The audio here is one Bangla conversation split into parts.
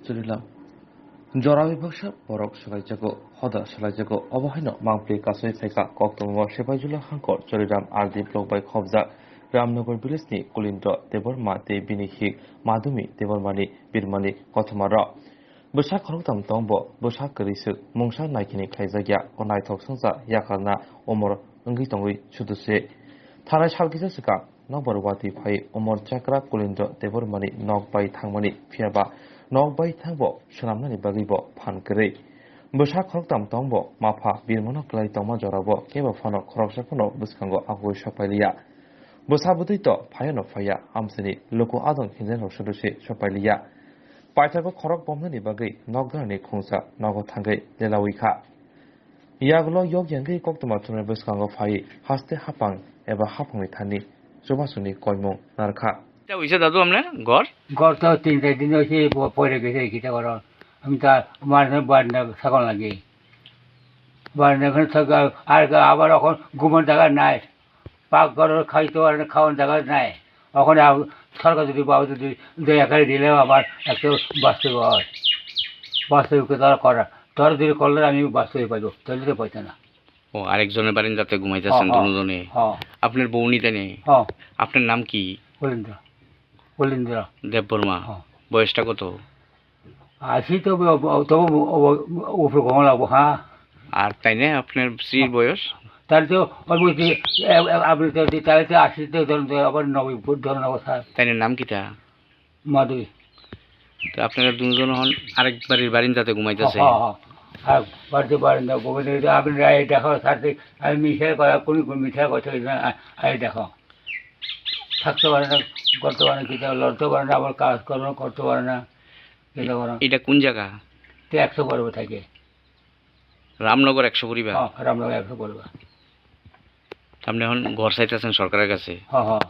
Churilam. Jorawi Bosha, Borok Shalajago, Hoda Shalajago, Obahino, Mountplay Kasui Feka, Koktomo, Shepajula Hankor, Churiram, Ardi Block by Kovza, Ramnogar Bilisni, Kulindo, Debor Mate, Binihi, Madumi, Debormani, Birmani, Kotomara. Bushak Hortam Tombo, Bushak Risu, Mungsha Naikini Kaizagya, Onai Toksonza, Yakarna, Omor, Ungitongui, Chuduse. Tara Shalkisaka, Noborwati Pai, Omor Chakra, Kulindo, Debormani, Nog by Tangmani, Fiaba, Nog by Tangbo, Shanamani Bagibo, Pankari. Bushak Hortam Tombo, Mapa, Birmono Clay Toma Jorabo, Keva Fono, Kroshapono, Buskango, Agu Shapalia. Busabudito, Payano Faya, Amsini, Loco Adon, Hinzen of Shudushi, Shapalia. Paitago Korok Bomani Bagi, Nogani Kunsa, Nogotangi, Delawika. Yaglo Yogi Koktomatuna Buskango Fai, Haste Hapang, Eva Hapangitani, Subasuni Koimo, Narka. এটা হইছে দাদু আপনার ঘর ঘর তো 3-4 দিন হয়েছে পরে গেছে কিটা করো আমি তা মাঝে বারান্দা থাকুন লাগে বারান্দা ওখানে থাকা আর আবার এখন ঘুমার জায়গা নাই পাক ঘরের খাইতে পারে না খাওয়ার জায়গা নাই ওখানে সরকার যদি বাবু যদি দয়া করে দিলেও আবার একটু বাস্তব হয় বাস্তবকে তারা করা তোরা যদি করলে আমি বাস্তবে পাইব তাহলে তো পাইতে না ও আরেকজনের বাড়ির যাতে ঘুমাইতেছেন দুজনে হ্যাঁ আপনার বউনিতে নেই হ্যাঁ আপনার নাম কি বলিন্দ্র দেববর্মা হ্যাঁ বয়সটা কত আসি তো তবু উপরে কমা লাগবো হ্যাঁ আর তাই না আপনার স্ত্রীর বয়স তাহলে তো বলছি আপনি তো তাহলে তো আসিতে ধরুন আবার 90 ফুট ধরুন অবস্থা তাই না নাম কিটা মাধবী তো আপনারা দুজন হন আরেক বাড়ির বাড়ির যাতে ঘুমাইতেছে হ্যাঁ হ্যাঁ আর বাড়িতে বারান্দা গোবিন্দ আপনি এই দেখো সাথে আমি মিশাই করা কোন মিঠাই কথা এই দেখো থাকতে পারে না করতে পারে না কিছু লড়তে পারে না আবার কাজ কর্ম করতে পারে না কিছু করো এটা কোন জায়গা তো 100 পর্ব থাকে রামনগর 100 পরিবার হ্যাঁ রামনগর 100 পর্ব আপনি এখন ঘর চাইতেছেন সরকারের কাছে হ্যাঁ হ্যাঁ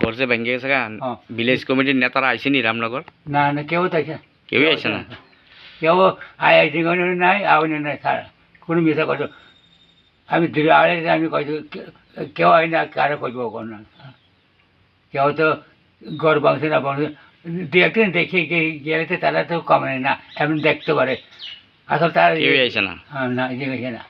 ঘর যে ভেঙে গেছে গান হ্যাঁ। ভিলেজ কমিটির নেতারা আইসেনি রামনগর না না কেউ থাকে কেউই আইসে না কেউ আইআইটি নাই আউনি নাই স্যার কোনো মিশা কথা আমি দূরে আড়ে আমি কইছি কেউ আই না কারো করবো কোন না কেউ তো গড় বাংছে না বাংছে দু একদিন দেখে গেলে তো তারা তো কমে না এমন দেখতে পারে আসলে তারা কেউই আইসে না হ্যাঁ না দেখে না